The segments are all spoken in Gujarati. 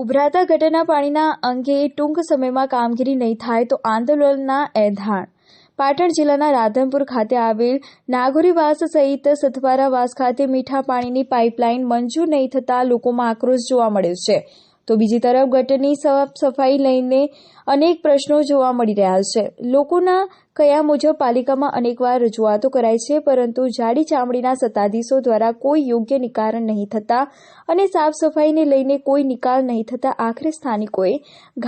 ઉભરાતા ગટરના પાણીના અંગે ટૂંક સમયમાં કામગીરી નહીં થાય તો આંદોલનના એંધાણ. પાટણ જિલ્લાના રાધનપુર ખાતે આવેલ નાગોરીવાસ સહિત સથવારાવાસ ખાતે મીઠા પાણીની પાઇપલાઇન મંજૂર નહીં થતાં લોકોમાં આક્રોશ જોવા મળ્યો છે. તો બીજી તરફ ગટરની સાફ સફાઈ લઈને અનેક પ્રશ્નો જોવા મળી રહ્યા છે. લોકોના કયા મુજબ પાલિકામાં અનેકવાર રજૂઆતો કરાઈ છે, પરંતુ જાડી ચામડીના સત્તાધીશો દ્વારા કોઈ યોગ્ય નિકારણ નહીં થતા અને સાફ સફાઈને લઈને કોઈ નિકાલ નહીં થતા આખરે સ્થાનિકોએ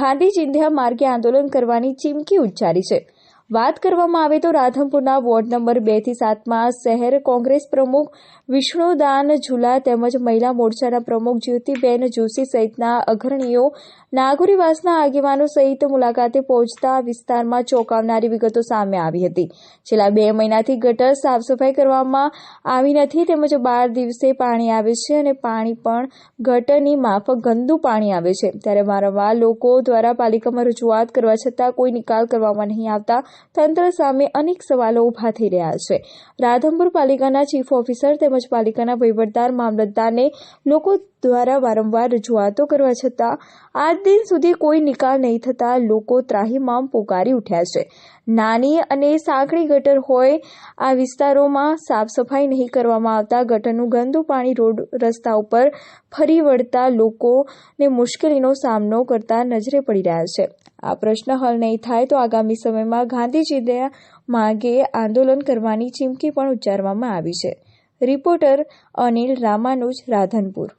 ગાંધી ચિંધ્યા માર્ગે આંદોલન કરવાની ચીમકી ઉચ્ચારી છે. વાત કરવામાં આવે તો રાધનપુરના વોર્ડ નંબર 2 થી 7માં શહેર કોંગ્રેસ પ્રમુખ વિષ્ણુદાન ઝુલા તેમજ મહિલા મોરચાના પ્રમુખ જ્યોતિબેન જોશી સહિતના અગ્રણીઓ નાગોરીવાસના આગેવાનો સહિત મુલાકાતે પહોંચતા વિસ્તારમાં ચોંકાવનારી વિગતો સામે આવી હતી. છેલ્લા 2 મહિનાથી ગટર સાફ સફાઈ કરવામાં આવી નથી તેમજ 12 દિવસે પાણી આવે છે અને પાણી પણ ગટરની માફક ગંદુ પાણી આવે છે. ત્યારે વારંવાર લોકો દ્વારા પાલિકામાં રજૂઆત કરવા છતાં કોઈ નિકાલ કરવામાં નહીં આવતા તંત્ર સામે અનેક સવાલો ઉભા થઈ રહ્યા છે. રાધનપુર પાલિકાના ચીફ ઓફિસર તેમજ પાલિકાના વહીવટદાર મામલતદારને લોકો દ્વારા વારંવાર રજૂઆતો કરવા છતાં આજ દિન સુધી કોઈ નિકાલ નહીં થતા લોકો ત્રાહિમામ પોકારી ઉઠ્યા છે. નાની અને સાંકડી ગટર હોય આ વિસ્તારોમાં સાફ સફાઈ નહીં કરવામાં આવતા ગટરનું ગંદુ પાણી રોડ રસ્તા ઉપર ફરી વળતા લોકોને મુશ્કેલીનો સામનો કરતા નજરે પડી રહ્યા છે. આ પ્રશ્ન હલ નહીં થાય તો આગામી સમયમાં ગાંધી ચિંધ્યા માર્ગે આંદોલન કરવાની ચીમકી પણ ઉચ્ચારવામાં આવી છે. રિપોર્ટર અનિલ રામાનુજ, રાધનપુર.